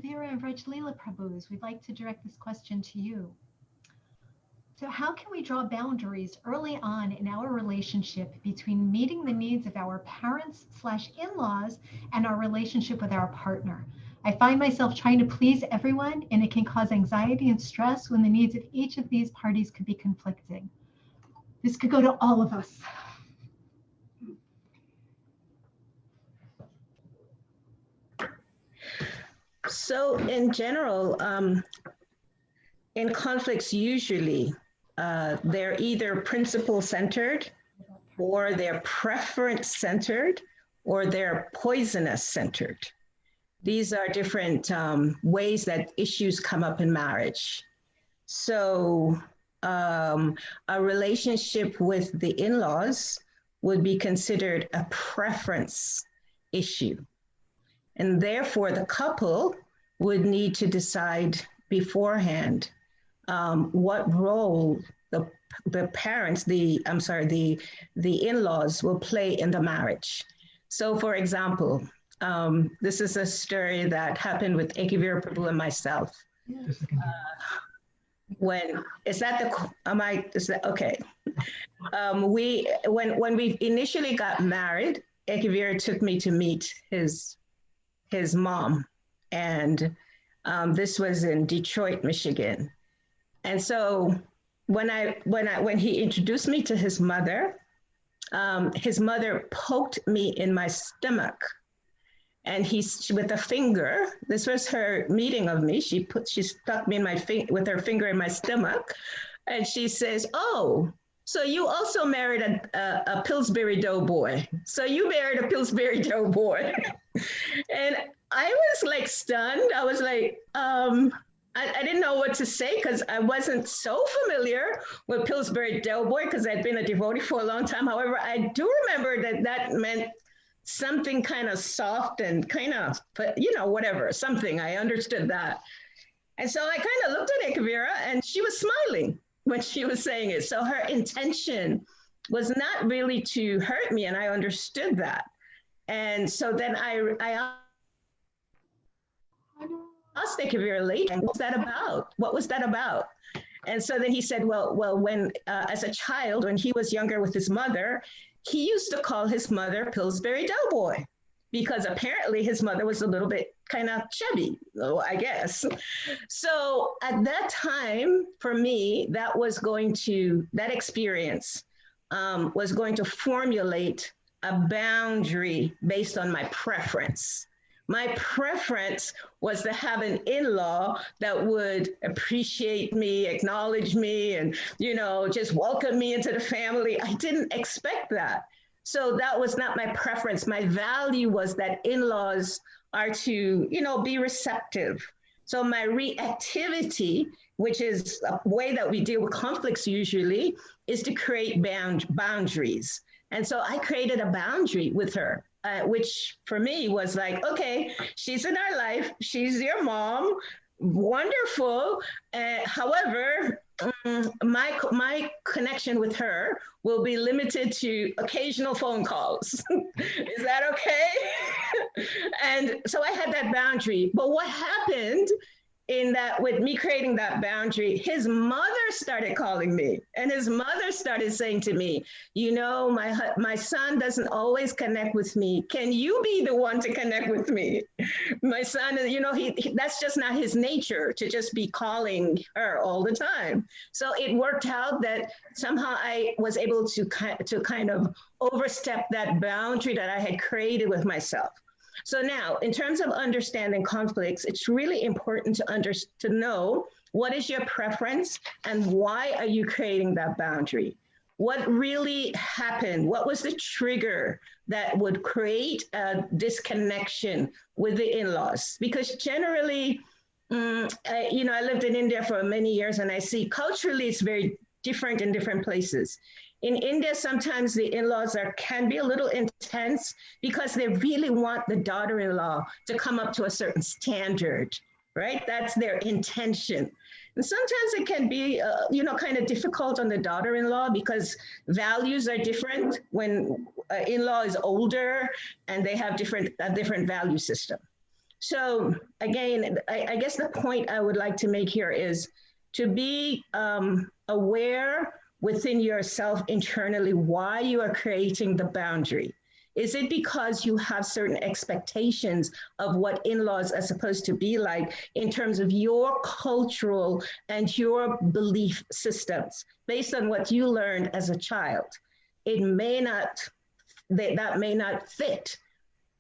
Ekavira and Rajlila Prabhus, we'd like to direct this question to you. So how can we draw boundaries early on in our relationship between meeting the needs of our parents/in-laws and our relationship with our partner? I find myself trying to please everyone, and it can cause anxiety and stress when the needs of each of these parties could be conflicting. This could go to all of us. So in general, in conflicts, usually they're either principle-centered, or they're preference-centered, or they're poisonous-centered. These are different ways that issues come up in marriage. So a relationship with the in-laws would be considered a preference issue. And therefore, the couple would need to decide beforehand what role the parents, the in-laws will play in the marriage. So for example, this is a story that happened with Ekavira Prabhu and myself. When okay. When we initially got married, Ekavira took me to meet his mom, and this was in Detroit, Michigan. And so when he introduced me to his mother poked me in my stomach, and with a finger. This was her meeting of me. She stuck me with her finger in my stomach, and she says, "Oh, so you also married a Pillsbury Doughboy. So you married a Pillsbury Doughboy." And I was like stunned. I was like, I didn't know what to say because I wasn't so familiar with Pillsbury Doughboy because I'd been a devotee for a long time. However, I do remember that meant something kind of soft and kind of, whatever, something. I understood that. And so I kind of looked at Ekavira, and she was smiling when she was saying it. So her intention was not really to hurt me, and I understood that. And so then I asked Ekavira later, what was that about? What was that about? And so then he said, well, when as a child, when he was younger with his mother, he used to call his mother Pillsbury Doughboy, because apparently his mother was a little bit kind of chubby, I guess. So at that time, for me, that experience was going to formulate a boundary based on my preference. My preference was to have an in-law that would appreciate me, acknowledge me, and, just welcome me into the family. I didn't expect that. So that was not my preference. My value was that in-laws are to, be receptive. So my reactivity, which is a way that we deal with conflicts usually, is to create boundaries. And so I created a boundary with her. Which for me was like, okay, she's in our life. She's your mom. Wonderful. However, my connection with her will be limited to occasional phone calls. Is that okay? And so I had that boundary. But what happened in that, with me creating that boundary, his mother started calling me, and his mother started saying to me, my son doesn't always connect with me. Can you be the one to connect with me? My son, that's just not his nature to just be calling her all the time. So it worked out that somehow I was able to kind of overstep that boundary that I had created with myself. So now, in terms of understanding conflicts, it's really important to know what is your preference and why are you creating that boundary? What really happened? What was the trigger that would create a disconnection with the in-laws? Because generally, I lived in India for many years, and I see culturally it's very different in different places. In India, sometimes the in-laws can be a little intense because they really want the daughter-in-law to come up to a certain standard, right? That's their intention. And sometimes it can be, kind of difficult on the daughter-in-law because values are different when in-law is older and they have a different value system. So again, I guess the point I would like to make here is to be aware within yourself internally why you are creating the boundary. Is it because you have certain expectations of what in-laws are supposed to be like in terms of your cultural and your belief systems based on what you learned as a child? It may not, that may not fit.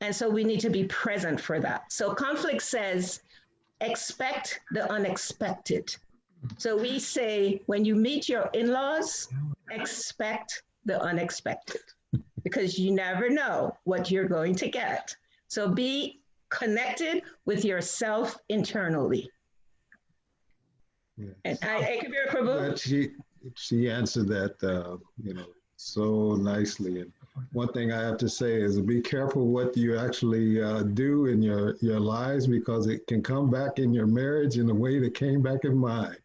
And so we need to be present for that. So conflict says, expect the unexpected. So we say, when you meet your in-laws, expect the unexpected, because you never know what you're going to get. So be connected with yourself internally. Yes. And Kabir Prabhu? She answered that, so nicely. And one thing I have to say is be careful what you actually do in your lives, because it can come back in your marriage in a way that came back in mine.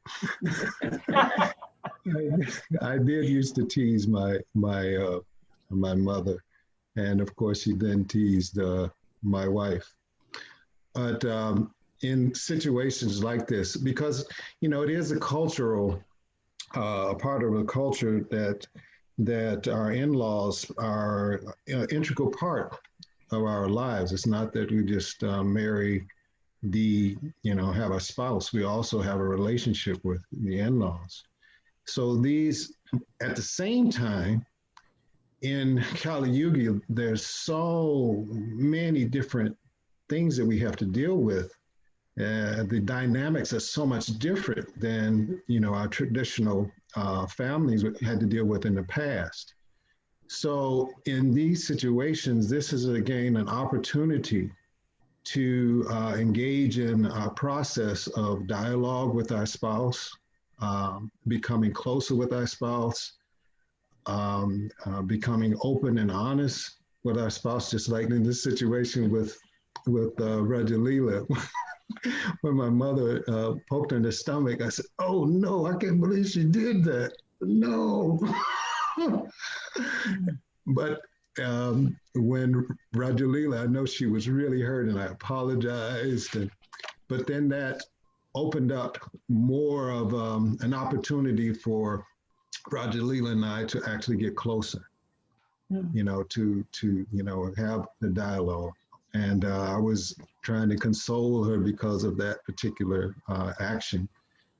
I did used to tease my mother, and of course she then teased my wife. But in situations like this, because it is a cultural part of a culture that our in-laws are an integral part of our lives. It's not that we just marry have a spouse. We also have a relationship with the in-laws. So these, at the same time, in Kali Yuga, there's so many different things that we have to deal with. The dynamics are so much different than our traditional families had to deal with in the past. So in these situations, this is again an opportunity to engage in a process of dialogue with our spouse, becoming closer with our spouse, becoming open and honest with our spouse, just like in this situation with Rajalila. When my mother poked her in the stomach, I said, "Oh no, I can't believe she did that. No." But when Rajalila, I know she was really hurt, and I apologized. But then that opened up more of an opportunity for Rajalila and I to actually get closer, to have the dialogue. And I was trying to console her because of that particular action.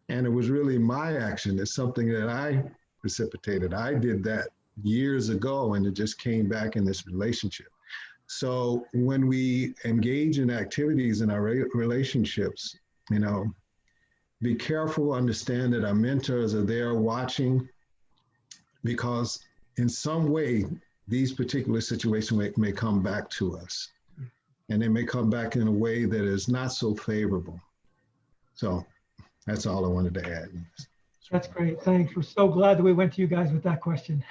And it was really my action. It's something that I precipitated. I did that years ago, and it just came back in this relationship. So when we engage in activities in our relationships, be careful, understand that our mentors are there watching, because in some way, these particular situations may come back to us. And they may come back in a way that is not so favorable. So that's all I wanted to add. That's great. Thanks. We're so glad that we went to you guys with that question.